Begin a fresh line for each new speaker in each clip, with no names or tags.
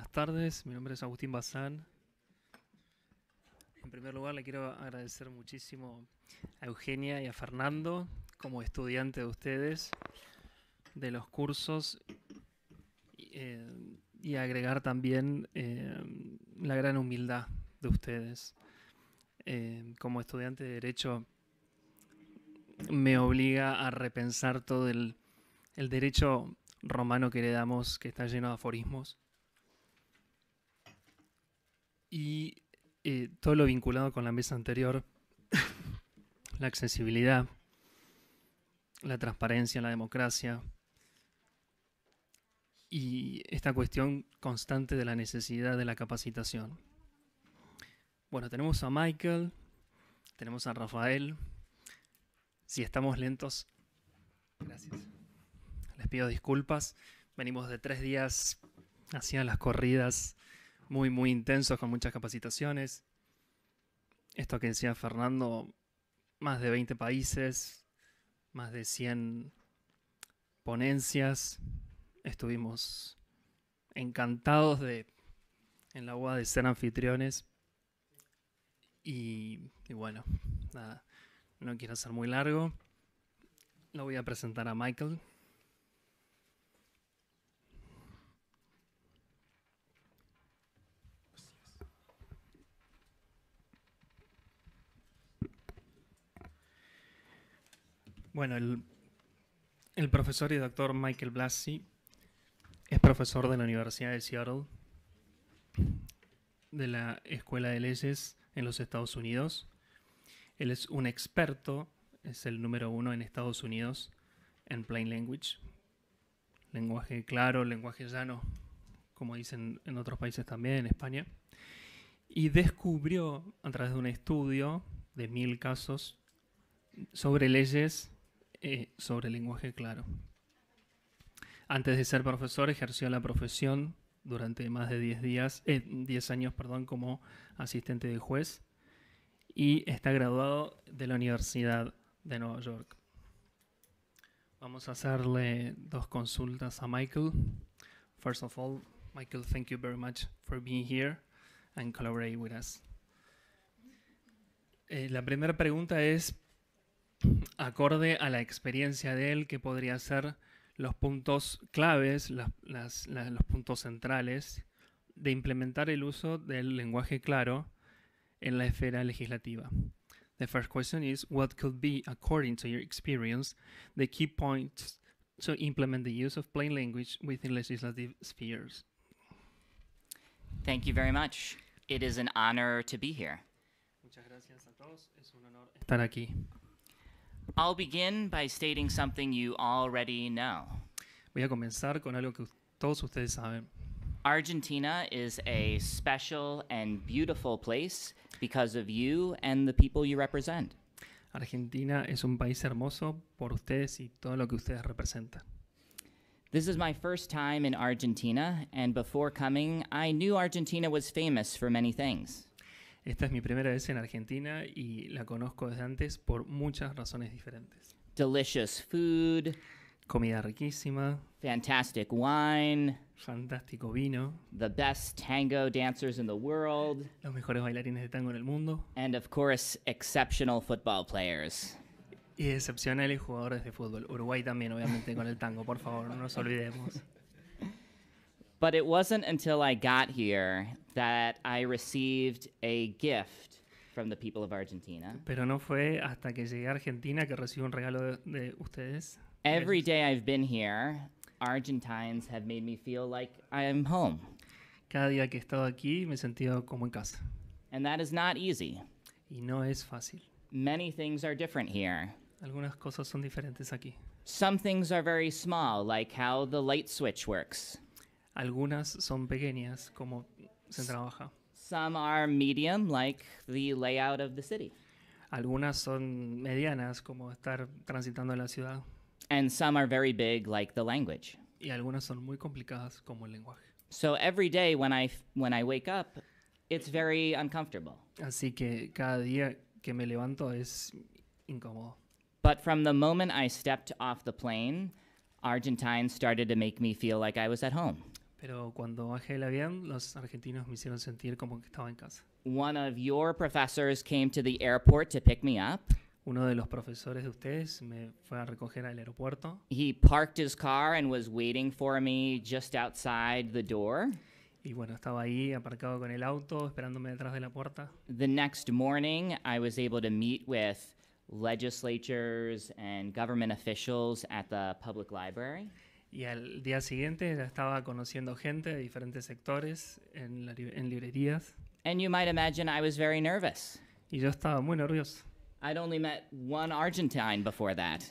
Buenas tardes, mi nombre es Agustín Bazán. En primer lugar, le quiero agradecer muchísimo a Eugenia y a Fernando como estudiante de ustedes, de los cursos, y agregar también la gran humildad de ustedes. Como estudiante de Derecho, me obliga a repensar todo el derecho romano que heredamos, que está lleno de aforismos. Y todo lo vinculado con la mesa anterior, la accesibilidad, la transparencia, la democracia y esta cuestión constante de la necesidad de la capacitación. Bueno, tenemos a Michael, tenemos a Rafael. Si estamos lentos, gracias. Les pido disculpas. Venimos de 3 días hacia las corridas muy intensos con muchas capacitaciones. Esto que decía Fernando, más de 20 países, más de 100 ponencias. Estuvimos encantados en la UA de ser anfitriones. Y bueno, nada, no quiero ser muy largo. Lo voy a presentar a Michael. Bueno, el profesor y doctor Michael Blassi es profesor de la Universidad de Seattle, de la Escuela de Leyes en los Estados Unidos. Él es un experto, es el número 1 en Estados Unidos en plain language, lenguaje claro, lenguaje llano, como dicen en otros países también, en España. Y descubrió a través de un estudio de 1000 casos sobre leyes, sobre lenguaje claro. Antes de ser profesor, ejerció la profesión durante más de 10 años como asistente de juez, y está graduado de la Universidad de Nueva York. Vamos a hacerle 2 consultas a Michael. First of all, Michael, thank you very much for being here and collaborating with us. La primera pregunta es, acorde a la experiencia de él, ¿qué podría ser los puntos claves, los puntos centrales de implementar el uso del lenguaje claro en la esfera legislativa? The first question is, what could be, according to your experience, the key points to implement the use of plain language within legislative spheres?
Thank you very much. It is an honor to be here.
Muchas gracias a todos. Es un honor estar aquí.
I'll begin by stating something you already know.
Voy a comenzar con algo que todos ustedes saben.
Argentina is a special and beautiful place because of you and the people you represent.
Argentina es un país hermoso por ustedes y todo lo que ustedes representan.
This is my first time in Argentina, and before coming, I knew Argentina was famous for many things.
Esta es mi primera vez en Argentina y la conozco desde antes por muchas razones diferentes.
Delicious food,
Comida riquísima,
fantastic wine,
fantástico vino,
the best tango dancers in the world,
los mejores bailarines de tango en el mundo
and of course, exceptional football players.
y excepcionales jugadores de fútbol. Uruguay también, obviamente, con el tango, por favor, no nos olvidemos.
But it wasn't until I got here that I received a gift from the people of Argentina.
Pero no fue hasta que llegué a Argentina que recibí un regalo de ustedes.
Every day I've been here, Argentines have made me feel like I am home.
Cada día que he estado aquí me he sentido como en casa.
And that is not easy.
Y no es fácil.
Many things are different here.
Algunas cosas son diferentes aquí.
Some things are very small, like how the light switch works.
Algunas son pequeñas, como se trabaja.
Some are medium, like the layout of the city.
Algunas son medianas, como estar transitando en la ciudad.
And some are very big, like the language.
Y algunas son muy complicadas, como el lenguaje.
So every day when I wake up, it's very uncomfortable.
Así que cada día que me levanto es incómodo.
But from the moment I stepped off the plane, Argentines started to make me feel like I was at home.
Pero cuando bajé del avión, los argentinos me hicieron sentir como que estaba en casa.
One of your professors came to the airport to pick me up.
Uno de los profesores de ustedes me fue a recoger al aeropuerto
He parked his car and was waiting for me just outside the door.
y bueno, estaba ahí aparcado con el auto esperándome detrás de la puerta.
The next morning, I was able to meet with legislatures and government officials at the public library.
Y al día siguiente ya estaba conociendo gente de diferentes sectores en librerías
And you might imagine I was very nervous.
y yo estaba muy nervioso.
I'd only met one Argentine before that.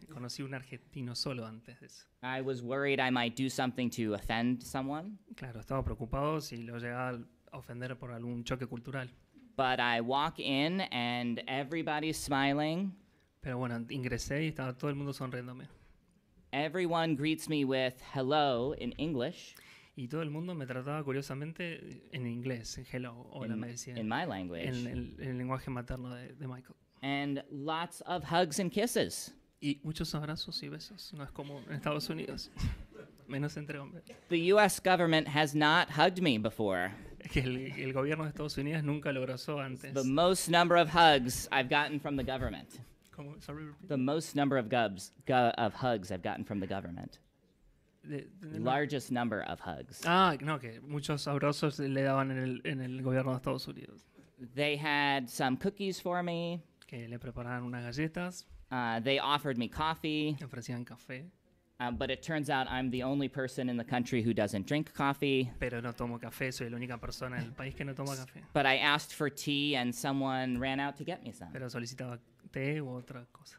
Conocí un argentino solo antes de eso.
I was worried I might do something to offend someone,
Claro, estaba preocupado si lo llegaba a ofender por algún choque cultural.
but I walk in and everybody's smiling.
Pero bueno, ingresé y estaba todo el mundo sonriéndome.
Everyone greets me with hello in English,
Y todo el mundo me trataba curiosamente en inglés, en hello, hola me decían,
in my language,
en el lenguaje materno de Michael.
and lots of hugs and kisses.
Y muchos abrazos y besos, no es como en Estados Unidos, menos entre hombres.
The US government has not hugged me before.
Que el gobierno de Estados Unidos nunca lo abrazó antes.
The most number of hugs I've gotten from the government.
¿Cómo? Sorry, repeat.
The most number of hugs I've gotten from the government. Largest number of hugs.
No, que muchos abrazos le daban en el gobierno de Estados Unidos.
They had some cookies for me.
Que le preparaban unas galletas,
They offered me coffee.
le ofrecían café,
But it turns out I'm the only person in the country who doesn't drink coffee.
pero no tomo café, soy la única persona en el país que no toma café.
But I asked for tea and someone ran out to get me some.
Pero solicitaba té u otra cosa.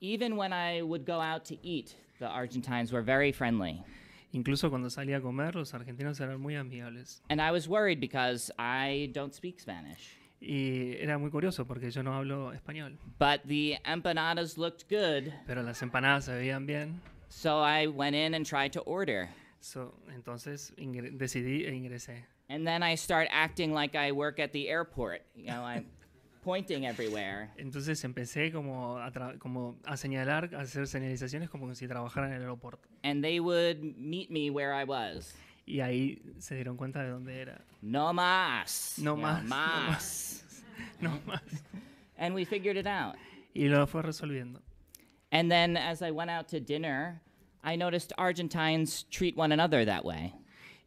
Even when I would go out to eat, the Argentines were very friendly.
Incluso cuando salía a comer, los argentinos eran muy amigables.
And I was worried because I don't speak Spanish.
Y era muy curioso porque yo no hablo español.
But the empanadas looked good,
Pero las empanadas se veían bien.
so I went in and tried to order.
Entonces decidí e ingresé.
And then I start acting like I work at the airport. You know, I'm pointing everywhere.
Entonces empecé como a señalar, a hacer señalizaciones como si trabajara en el aeropuerto.
And they would meet me where I was.
Y ahí se dieron cuenta de dónde era.
No más.
No más, no
más.
No más.
And we figured it out.
Y lo fue resolviendo.
And then as I went out to dinner, I noticed Argentines treat one another that way.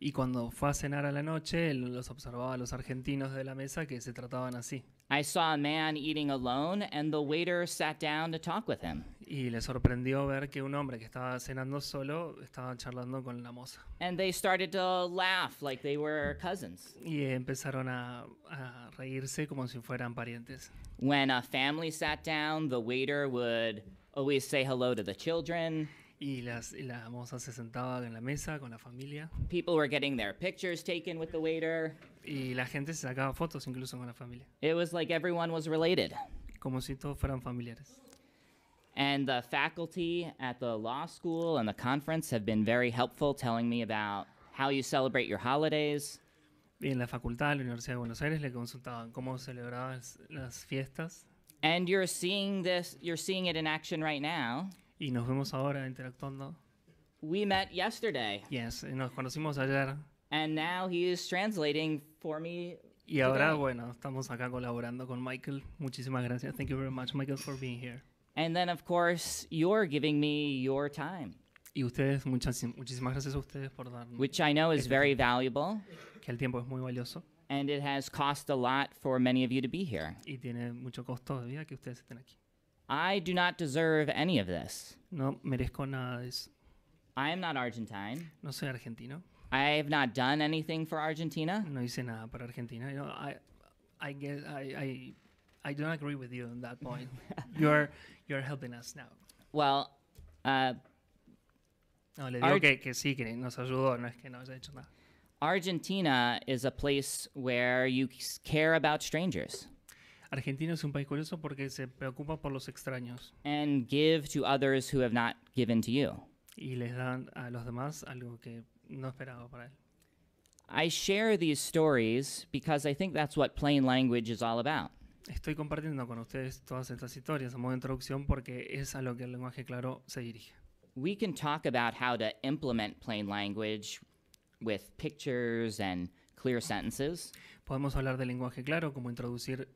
Y cuando fue a cenar a la noche, él los observaba a los argentinos de la mesa que se trataban así.
I saw a man eating alone, and the waiter sat down to talk with him.
Y le sorprendió ver que un hombre que estaba cenando solo estaba charlando con la moza.
And they started to laugh like they were cousins.
Y empezaron a reírse como si fueran parientes.
When a family sat down, the waiter would always say hello to the children.
Y la moza se sentaba en la mesa con la familia.
People were getting their pictures taken with the waiter.
Y la gente se sacaba fotos incluso con la familia.
It was like everyone was related.
Como si todos fueran familiares.
And the faculty at the law school and the conference have been very helpful, telling me about how you celebrate your holidays.
Y en la facultad de la Universidad de Buenos Aires le consultaban cómo celebraban las fiestas.
And you're seeing it in action right now.
Y nos vemos ahora interactuando.
We met yesterday,
Yes, nos conocimos ayer.
and now he is translating for me.
Y ahora,
today.
bueno, estamos acá colaborando con Michael. Muchísimas gracias. Thank you very much, Michael, for being here.
And then, of course, you're giving me your time,
Y ustedes, muchísimas gracias a ustedes por darnos
which I know is very valuable,
que el tiempo es muy valioso
and it has cost a lot for many of you to be here.
y tiene mucho costo de vida que ustedes estén aquí.
I do not deserve any of this.
No merezco nada de eso.
I am not Argentine.
No soy argentino.
I have not done anything for Argentina.
No hice nada para Argentina. You know, I guess I don't agree with you on that point. you're helping us now.
Well,
No, le digo que sí, que nos ayudó, no es que no haya hecho nada.
Argentina is a place where you care about strangers
Argentina es un país curioso porque se preocupa por los extraños
and give to others who have not given to you.
y les dan a los demás algo que no esperaba para él.
I share these stories because I think that's what plain language is all about.
Estoy compartiendo con ustedes todas estas historias a modo de introducción porque es a lo que el lenguaje claro se dirige.
We can talk about how to implement plain language with pictures and clear sentences.
Podemos hablar de lenguaje claro, como introducir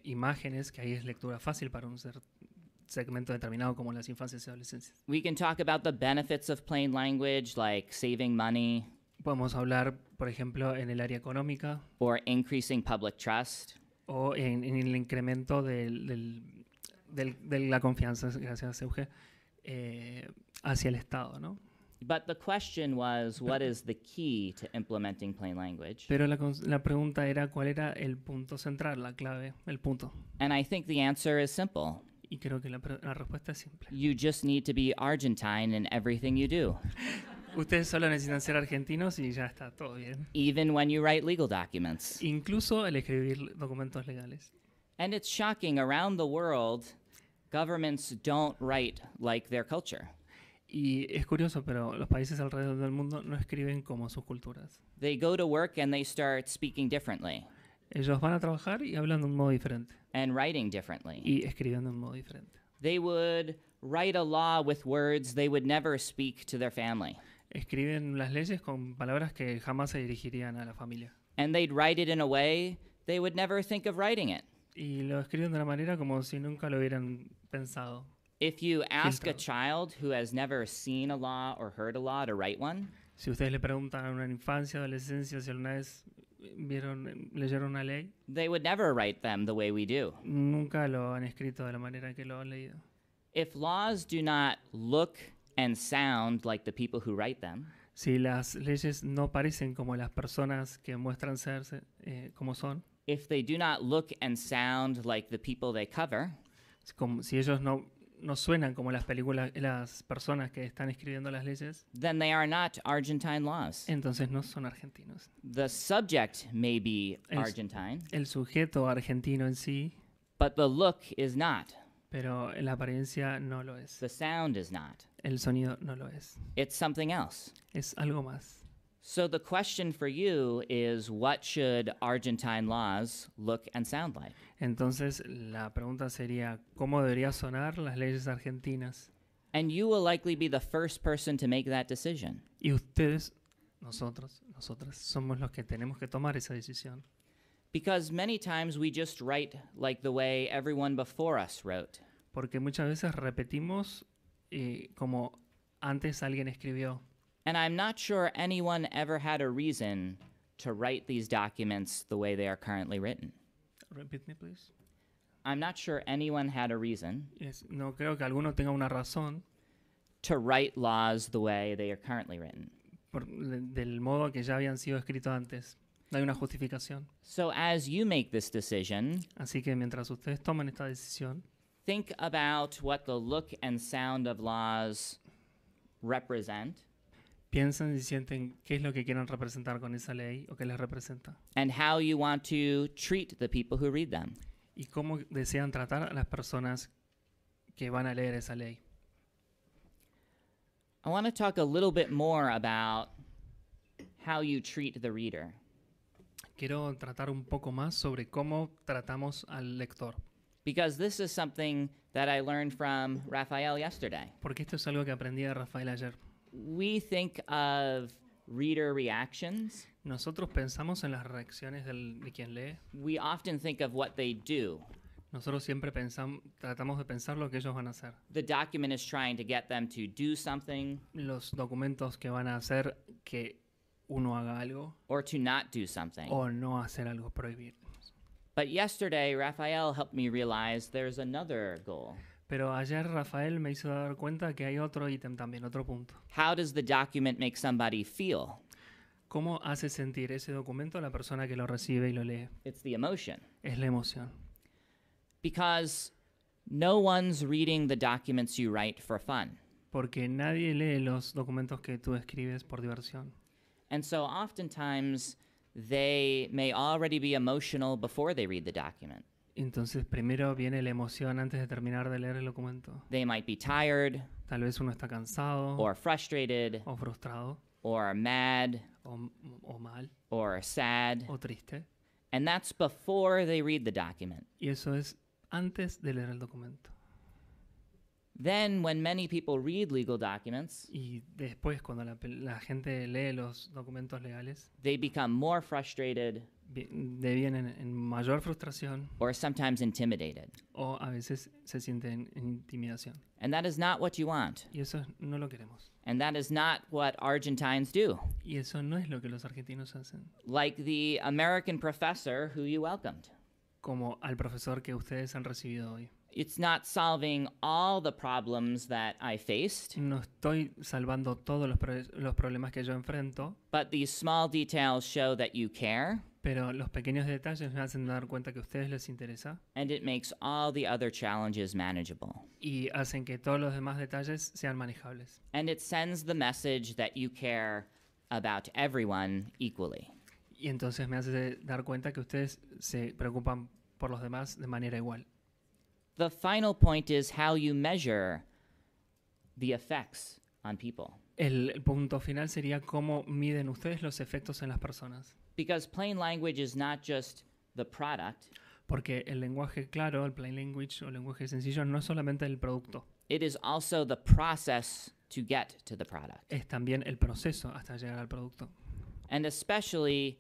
imágenes, que ahí es lectura fácil para un segmento determinado como las infancias y adolescencias.
We can talk about the benefits of plain language, like saving money
Podemos hablar, por ejemplo, en el área económica
or increasing public trust.
o en el incremento de la confianza, gracias Euge, hacia el Estado, ¿no?
But the question was, what is the key to implementing plain language?
Pero la pregunta era cuál era el punto central, la clave, el punto.
And I think the answer is simple.
Y creo que la respuesta es simple.
You just need to be Argentine in everything you do,
Ustedes solo necesitan ser argentinos y ya está todo bien.
even when you write legal documents.
Incluso el escribir documentos legales.
And it's shocking, around the world, governments don't write like their culture.
Y es curioso, pero los países alrededor del mundo no escriben como sus culturas.
They go to work and they start speaking differently
Ellos van a trabajar y hablan de un modo diferente.
and writing differently.
Y escriben de un modo diferente.
They would write a law with words they would never speak to their family.
Escriben las leyes con palabras que jamás se dirigirían a la familia.
And they'd write it in a way they would never think of writing it.
Y lo escriben de una manera como si nunca lo hubieran pensado.
If you ask a
Filtrado.
child who has never seen a law or heard a law to write one,
Si ustedes le preguntan a una infancia, adolescencia, si alguna vez leyeron una ley,
they would never write them the way we do.
nunca lo han escrito de la manera que lo han leído.
If laws do not look and sound like the people who write them,
Si las leyes no parecen como las personas que muestran serse como son,
if they do not look and sound like the people they cover,
si ellos no suenan como las personas que están escribiendo las leyes,
then they are not Argentine laws.
entonces no son argentinos.
The subject may be
Es-
Argentine,
El sujeto argentino en sí,
but the look is not.
pero la apariencia no lo es.
The sound is not.
El sonido no lo es.
It's something else.
Es algo más.
So the question for you is, what should Argentine laws look and sound like?
Entonces la pregunta sería, ¿cómo deberían sonar las leyes argentinas?
And you will likely be the first person to make that decision.
Y ustedes, nosotras, somos los que tenemos que tomar esa decisión.
Because many times we just write like the way everyone before us wrote.
Porque muchas veces repetimos como antes alguien escribió.
And I'm not sure anyone ever had a reason to write these documents the way they are currently written.
Repeat me, please.
I'm not sure anyone had a reason
No creo que alguno tenga una razón
to write laws the way they are currently written.
del modo que ya habían sido escritos antes. No hay una justificación.
So as you make this decision,
Así que mientras ustedes toman esta decisión,
think about what the look and sound of laws represent
piensen y sienten qué es lo que quieren representar con esa ley o qué les representa.
and how you want to treat the people who read them.
Y cómo desean tratar a las personas que van a leer esa ley.
I want to talk a little bit more about how you treat the reader.
Quiero tratar un poco más sobre cómo tratamos al lector.
Because this is something that I learned from Raphael yesterday.
Porque esto es algo que aprendí de Rafael ayer.
We think of reader reactions.
Nosotros pensamos en las reacciones de quien lee.
We often think of what they do.
Nosotros siempre tratamos de pensar lo que ellos van a hacer.
The document is trying to get them to do something
Los documentos que van a hacer que uno haga algo
or to not do something.
o no hacer algo, prohibir.
But yesterday, Raphael helped me realize there's another goal.
Pero ayer Rafael me hizo dar cuenta que hay otro ítem también, otro punto.
How does the document make somebody feel?
¿Cómo hace sentir ese documento a la persona que lo recibe y lo lee?
It's the emotion.
Es la emoción.
Because no one's reading the documents you write for fun.
Porque nadie lee los documentos que tú escribes por diversión.
And so oftentimes they may already be emotional before they read the document.
Entonces primero viene la emoción antes de terminar de leer el documento.
They might be tired
Tal vez uno está cansado
or frustrated
o frustrado
or mad
o mal
or sad.
o triste.
And that's before they read the document.
Y eso es antes de leer el documento.
Then, when many people read legal documents,
Y después, cuando la gente lee los documentos legales,
they become more frustrated
devienen en mayor frustración
or sometimes intimidated.
o a veces se sienten en intimidación.
And that is not what you want.
Y eso no lo queremos.
And that is not what Argentines do.
Y eso no es lo que los argentinos hacen.
Like the American professor who you welcomed.
Como al profesor que ustedes han recibido hoy.
It's not solving all the problems that I faced,
No estoy salvando todos los problemas que yo enfrento,
but these small details show that you care,
pero los pequeños detalles me hacen dar cuenta que a ustedes les interesa
and it makes all the other challenges manageable.
y hacen que todos los demás detalles sean manejables.
And it sends the message that you care about everyone equally.
Y entonces me hace dar cuenta que ustedes se preocupan por los demás de manera igual.
The final point is how you measure the effects on people.
El punto final sería cómo miden ustedes los efectos en las personas.
Because plain language is not just the product,
Porque el lenguaje claro, el plain language o lenguaje sencillo, no es solamente el producto,
it is also the process to get to the product.
es también el proceso hasta llegar al producto.
And especially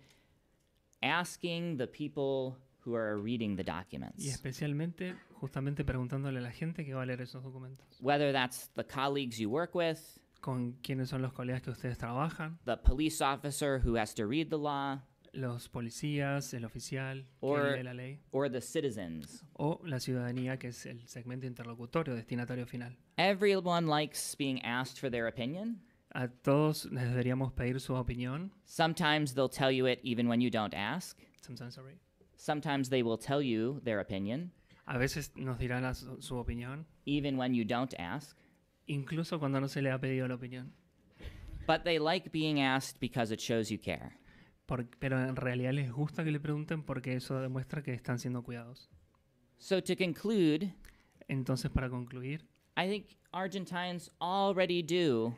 asking the people who are reading the documents,
Y especialmente, justamente preguntándole a la gente que va a leer esos documentos.
whether that's the colleagues you work with,
Con quiénes son los colegas que ustedes trabajan,
the police officer who has to read the law,
los policías, el oficial
Or-
que lee la ley,
or the citizens.
o la ciudadanía, que es el segmento interlocutorio, destinatario final.
Everyone likes being asked for their opinion.
A todos les deberíamos pedir su opinión.
Sometimes they'll tell you it even when you don't ask.
Sometimes, sorry.
Sometimes they will tell you their opinion
A veces nos dirán su opinión,
even when you don't ask.
incluso cuando no se le ha pedido la opinión.
But they like being asked because it shows you care.
Pero en realidad les gusta que le pregunten porque eso demuestra que están siendo cuidados.
So to conclude,
Entonces, para concluir,
I think Argentines already do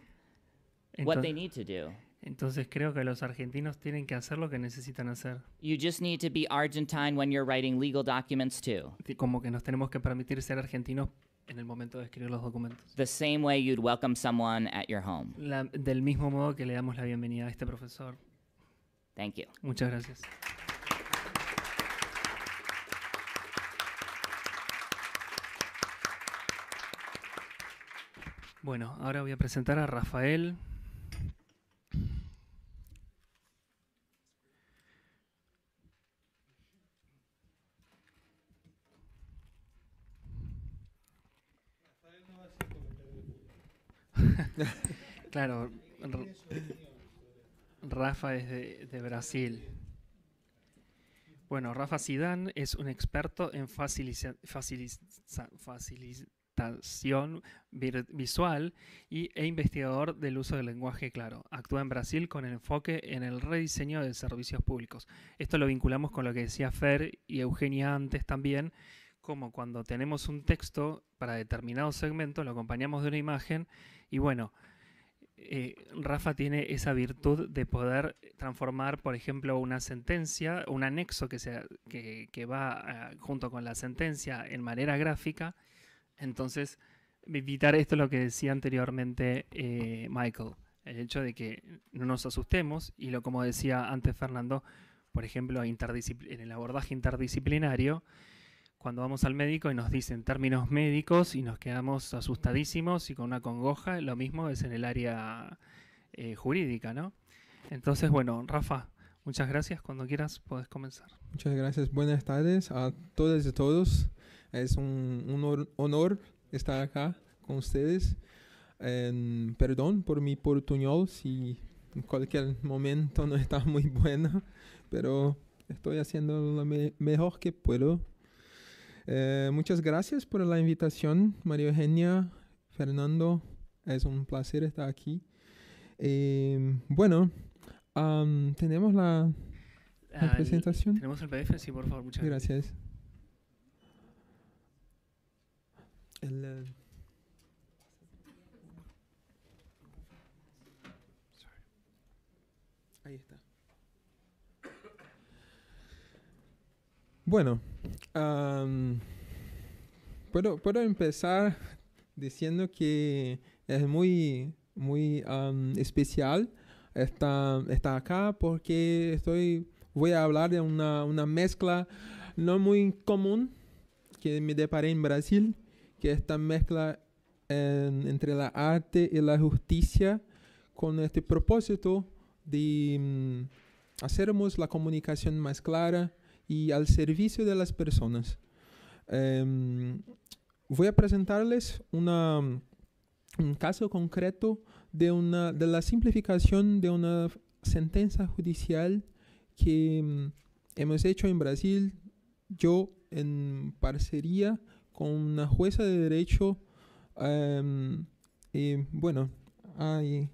what they need to do.
entonces creo que los argentinos tienen que hacer lo que necesitan hacer.
You just need to be Argentine when you're writing legal documents too.
Como que nos tenemos que permitir ser argentinos en el momento de escribir los documentos.
The same way you'd welcome someone at your home.
Del mismo modo que le damos la bienvenida a este profesor.
Thank you.
Muchas gracias. Bueno, ahora voy a presentar a Rafael. Claro, Rafa es de Brasil. Bueno, Rafa Zidane es un experto en facilitación visual e investigador del uso del lenguaje claro. Actúa en Brasil con el enfoque en el rediseño de servicios públicos. Esto lo vinculamos con lo que decía Fer y Eugenia antes también, como cuando tenemos un texto para determinado segmento, lo acompañamos de una imagen y bueno, Rafa tiene esa virtud de poder transformar, por ejemplo, una sentencia, un anexo que va junto con la sentencia en manera gráfica. Entonces, evitar esto es lo que decía anteriormente Michael, el hecho de que no nos asustemos y como decía antes Fernando, por ejemplo, en el abordaje interdisciplinario, cuando vamos al médico y nos dicen términos médicos y nos quedamos asustadísimos y con una congoja, lo mismo es en el área jurídica, ¿no? Entonces, bueno, Rafa, muchas gracias. Cuando quieras podés comenzar.
Muchas gracias. Buenas tardes a todas y todos. Es un honor estar acá con ustedes. Perdón por mi portuñol si en cualquier momento no está muy bueno, pero estoy haciendo lo mejor que puedo. Muchas gracias por la invitación, María Eugenia, Fernando. Es un placer estar aquí. Bueno, tenemos la presentación.
Tenemos el PDF, sí, por favor, muchas gracias.
Gracias. Ahí está. Bueno, puedo empezar diciendo que es muy especial estar acá porque voy a hablar de una mezcla no muy común que me deparé en Brasil, que es esta mezcla entre la arte y la justicia con este propósito de hacermos la comunicación más clara y al servicio de las personas. Voy a presentarles un caso concreto de la simplificación de una sentencia judicial que hemos hecho en Brasil, yo en parcería con una jueza de derecho, y bueno, hay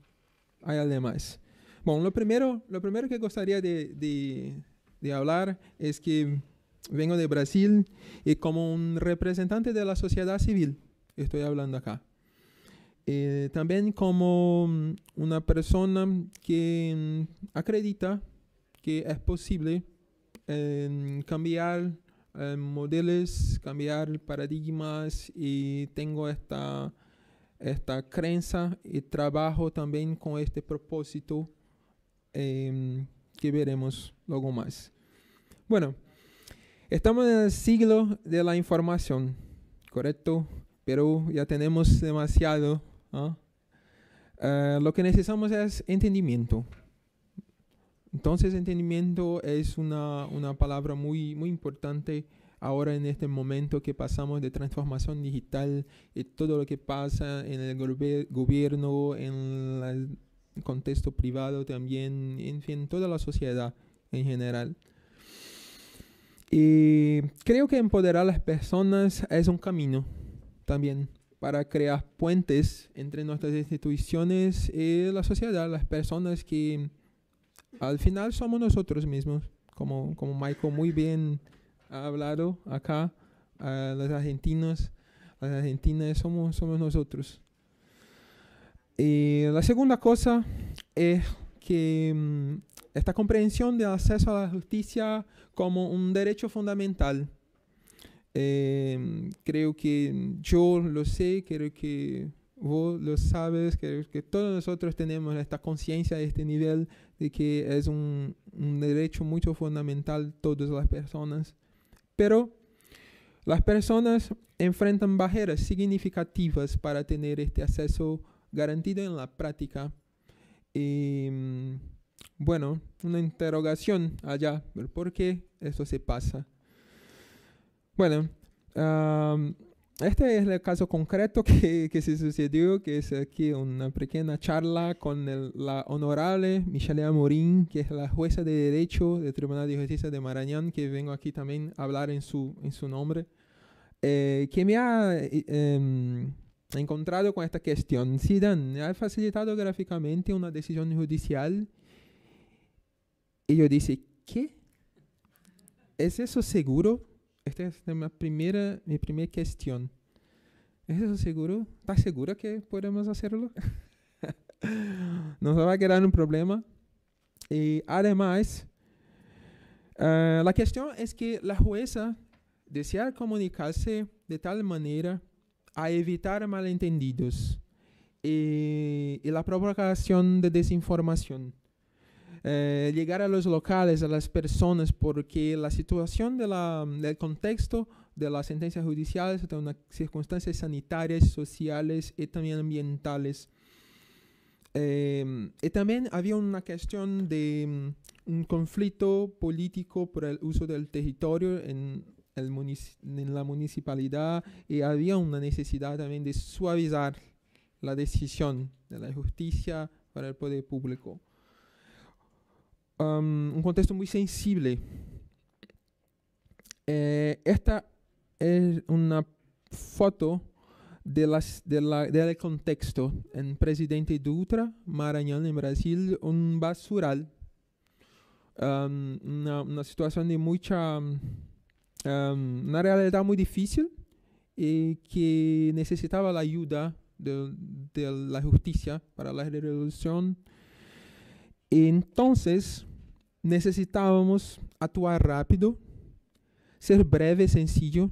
además. Bueno, lo primero que gustaría de hablar es que vengo de Brasil y como un representante de la sociedad civil estoy hablando acá. También como una persona que acredita que es posible cambiar modelos, cambiar paradigmas, y tengo esta creencia y trabajo también con este propósito que veremos luego más. Bueno, estamos en el siglo de la información, ¿correcto? Pero ya tenemos demasiado. Lo que necesitamos es entendimiento. Entonces, entendimiento es una palabra muy importante ahora en este momento que pasamos de transformación digital y todo lo que pasa en el gobierno, en el contexto privado también, en fin, toda la sociedad en general. Y creo que empoderar a las personas es un camino también para crear puentes entre nuestras instituciones y la sociedad, las personas que al final somos nosotros mismos, como Michael muy bien ha hablado acá, los argentinos, las argentinas somos nosotros. Y la segunda cosa es que esta comprensión del acceso a la justicia como un derecho fundamental. Creo que yo lo sé, creo que vos lo sabes, creo que todos nosotros tenemos esta conciencia de este nivel de que es un derecho muy fundamental todas las personas. Pero las personas enfrentan barreras significativas para tener este acceso garantido en la práctica. Bueno, una interrogación allá, ¿por qué eso se pasa? Bueno, este es el caso concreto que se sucedió, que es aquí una pequeña charla con la honorable Michelle Amorim, que es la jueza de Derecho del Tribunal de Justicia de Maranhão, que vengo aquí también a hablar en su nombre, que me ha encontrado con esta cuestión. Zidane ha facilitado gráficamente una decisión judicial y yo dije, ¿qué? ¿Es eso seguro? Esta es mi primera cuestión. ¿Es eso seguro? ¿Estás segura que podemos hacerlo? Nos va a quedar un problema. Y además, la cuestión es que la jueza desea comunicarse de tal manera a evitar malentendidos y la propagación de desinformación. Llegar a los locales, a las personas, porque la situación del contexto de las sentencias judiciales son unas circunstancias sanitarias, sociales y también ambientales. Y también había una cuestión de un conflicto político por el uso del territorio en la municipalidad, y había una necesidad también de suavizar la decisión de la justicia para el poder público. Un contexto muy sensible. Esta es una foto del contexto en Presidente Dutra, Maranhão, en Brasil, un basural. Una situación de mucha... una realidad muy difícil y que necesitaba la ayuda de la justicia para la resolución. Entonces, necesitábamos actuar rápido, ser breve, sencillo.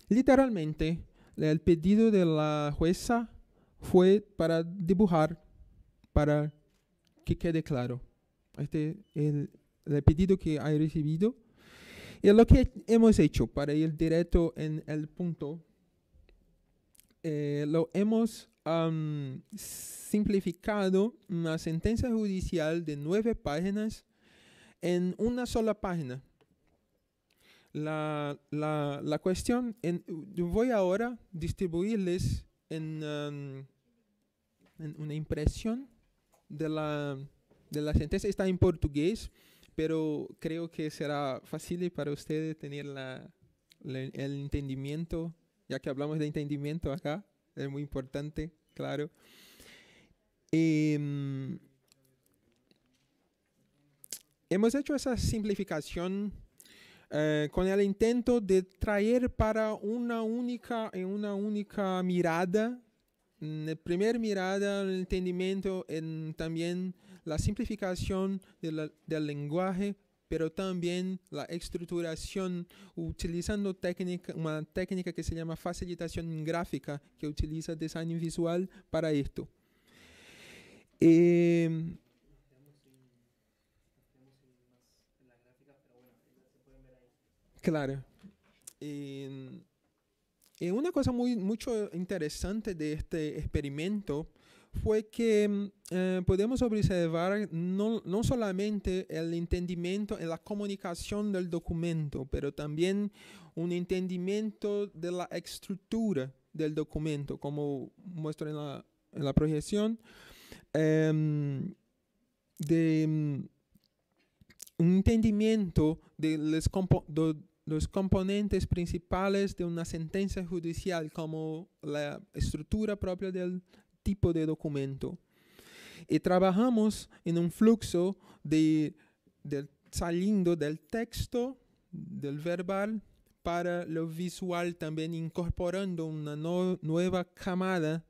Literalmente, el pedido de la jueza fue para dibujar, para que quede claro. Este es el pedido que he recibido. Y lo que hemos hecho, para ir directo en el punto, lo hemos simplificado una sentencia judicial de 9 páginas en una sola página. La cuestión, yo voy ahora a distribuirles en una impresión de la sentencia. Está en portugués, pero creo que será fácil para ustedes tener el entendimiento, ya que hablamos de entendimiento acá, es muy importante, claro. Hemos hecho esa simplificación con el intento de traer para una única mirada, en la primera mirada, el entendimiento, también la simplificación del lenguaje, pero también la estructuración utilizando una técnica que se llama facilitación gráfica, que utiliza design visual para esto. Claro. Y una cosa mucho interesante de este experimento fue que podemos observar no solamente el entendimiento en la comunicación del documento, pero también un entendimiento de la estructura del documento, como muestro en la proyección, de un entendimiento de los componentes principales de una sentencia judicial, como la estructura propia del tipo de documento. Y trabajamos en un flujo saliendo del texto, del verbal, para lo visual, también incorporando una nueva camada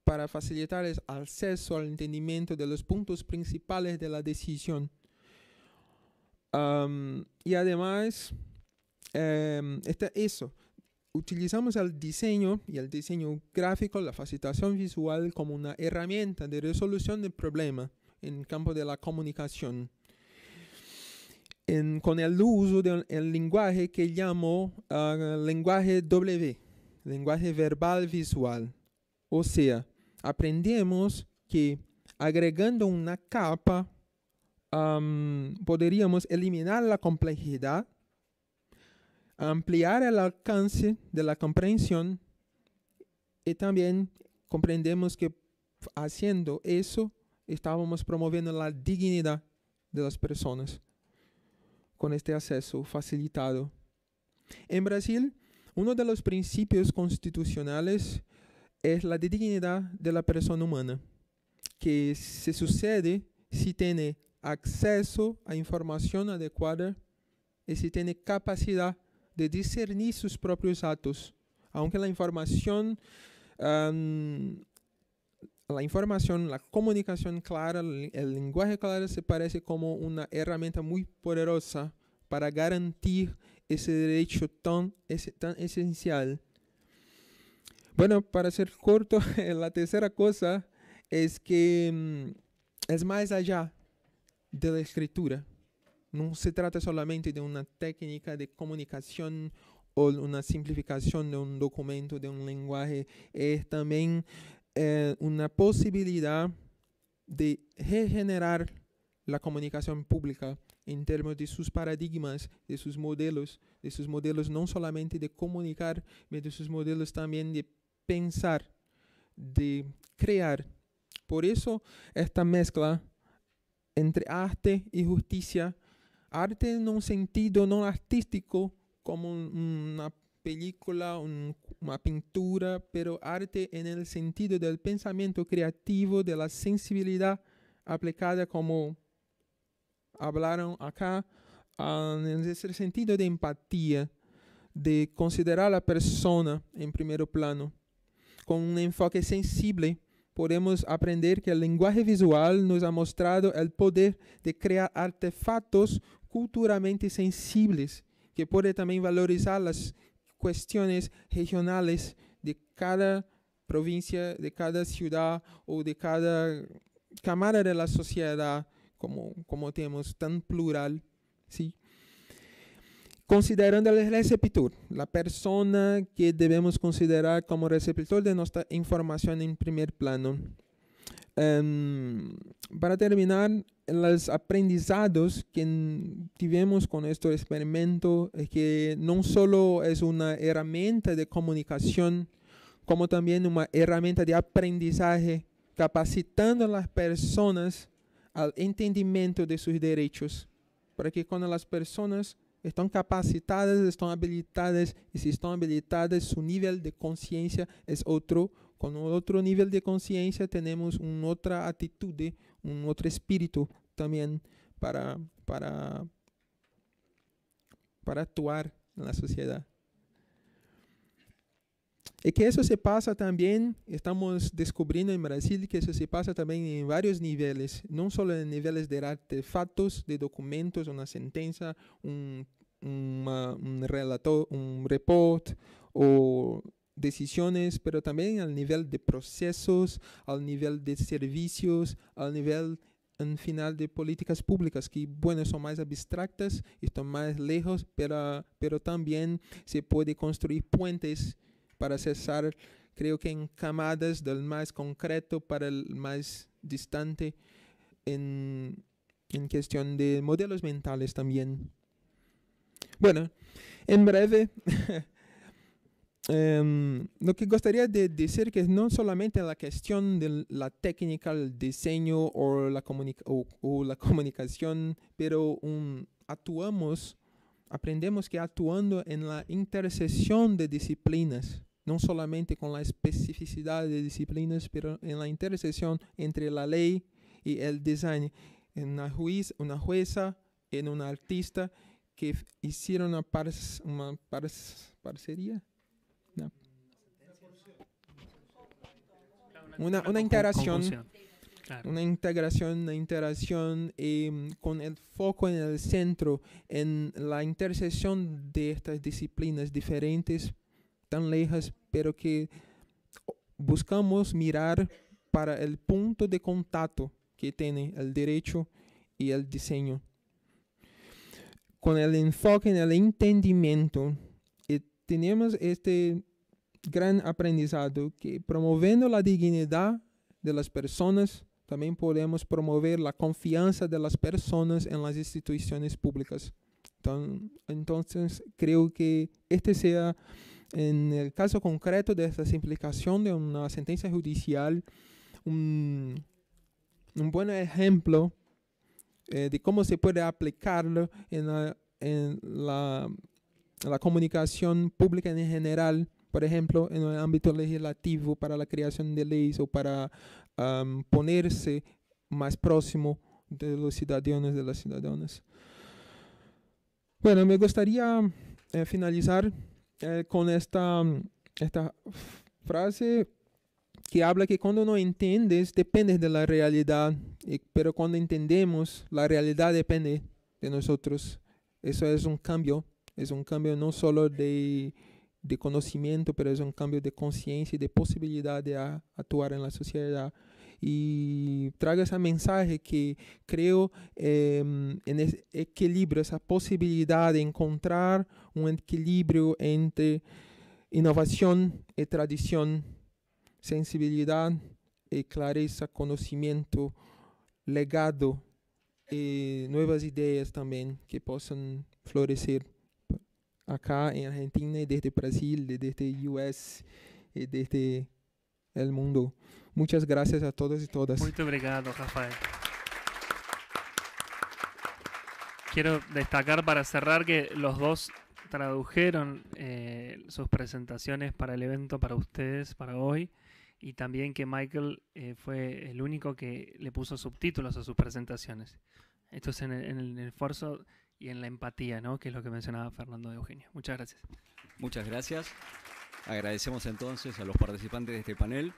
para facilitar el acceso al entendimiento de los puntos principales de la decisión. Y además, eso. Utilizamos el diseño y el diseño gráfico, la facilitación visual, como una herramienta de resolución del problema en el campo de la comunicación. Con el uso del lenguaje que llamo lenguaje W, lenguaje verbal visual. O sea, aprendemos que agregando una capa, podríamos eliminar la complejidad, ampliar el alcance de la comprensión, y también comprendemos que haciendo eso estábamos promoviendo la dignidad de las personas con este acceso facilitado. En Brasil, uno de los principios constitucionales es la dignidad de la persona humana, que se sucede si tiene acceso a información adecuada y si tiene capacidad de discernir sus propios actos. Aunque la información, la comunicación clara, el lenguaje claro se parece como una herramienta muy poderosa para garantir ese derecho tan esencial. Bueno, para ser corto, la tercera cosa es que es más allá de la escritura. No se trata solamente de una técnica de comunicación o una simplificación de un documento, de un lenguaje. Es también una posibilidad de regenerar la comunicación pública en términos de sus paradigmas, de sus modelos no solamente de comunicar, pero de sus modelos también de pensar, de crear. Por eso esta mezcla entre arte y justicia, arte en un sentido no artístico como una película, una pintura, pero arte en el sentido del pensamiento creativo, de la sensibilidad aplicada, como hablaron acá, en ese sentido de empatía, de considerar a la persona en primer plano. Con un enfoque sensible, podemos aprender que el lenguaje visual nos ha mostrado el poder de crear artefactos culturalmente sensibles, que puede también valorizar las cuestiones regionales de cada provincia, de cada ciudad o de cada cámara de la sociedad, como tenemos tan plural, ¿sí? Considerando el receptor, la persona que debemos considerar como receptor de nuestra información en primer plano. Para terminar, los aprendizados que tivemos con este experimento es que no solo es una herramienta de comunicación, como también una herramienta de aprendizaje, capacitando a las personas al entendimiento de sus derechos, para que cuando las personas están capacitadas, están habilitadas, y si están habilitadas, su nivel de conciencia es otro. Con otro nivel de conciencia tenemos una otra actitud, un otro espíritu también para actuar en la sociedad. Y que eso se pasa también, estamos descubriendo en Brasil que eso se pasa también en varios niveles, no solo en niveles de artefactos, de documentos, una sentencia, un relato, un report o decisiones, pero también al nivel de procesos, al nivel de servicios, al nivel en final de políticas públicas, que bueno, son más abstractas, están más lejos, pero también se puede construir puentes para cesar, creo que en camadas del más concreto para el más distante, en cuestión de modelos mentales también. Bueno, en breve, lo que gustaría de decir que no solamente la cuestión de la técnica, el diseño o la comunicación, pero aprendemos que actuando en la intersección de disciplinas, no solamente con la especificidad de disciplinas, pero en la intersección entre la ley y el design, en una jueza, en un artista que hicieron una parcería. No. Una integración,
Claro.
una integración con el foco en el centro, en la intersección de estas disciplinas diferentes, tan lejas, pero que buscamos mirar para el punto de contacto que tiene el derecho y el diseño. Con el enfoque en el entendimiento, tenemos este gran aprendizado que promoviendo la dignidad de las personas, también podemos promover la confianza de las personas en las instituciones públicas. Entonces, creo que este sea, en el caso concreto de esta simplificación de una sentencia judicial, un buen ejemplo de cómo se puede aplicarlo en la comunicación pública en general, por ejemplo, en el ámbito legislativo para la creación de leyes o para ponerse más próximo de los ciudadanos, de las ciudadanas. Bueno, me gustaría finalizar con esta frase que habla que cuando no entiendes, dependes de la realidad, pero cuando entendemos, la realidad depende de nosotros. Eso es un cambio no solo de conocimiento, pero es un cambio de conciencia y de posibilidad de actuar en la sociedad. Y traigo ese mensaje que creo en ese equilibrio, esa posibilidad de encontrar un equilibrio entre innovación y tradición, sensibilidad y clareza, conocimiento, legado y nuevas ideas también que puedan florecer acá en Argentina, desde Brasil, desde US y desde el mundo. Muchas gracias a todos y todas.
Muito obrigado, Rafael. Quiero destacar para cerrar que los dos tradujeron sus presentaciones para el evento, para ustedes, para hoy, y también que Michael fue el único que le puso subtítulos a sus presentaciones. Esto es en el esfuerzo y en la empatía, ¿no? Que es lo que mencionaba Fernando de Eugenio. Muchas gracias.
Muchas gracias. Agradecemos entonces a los participantes de este panel.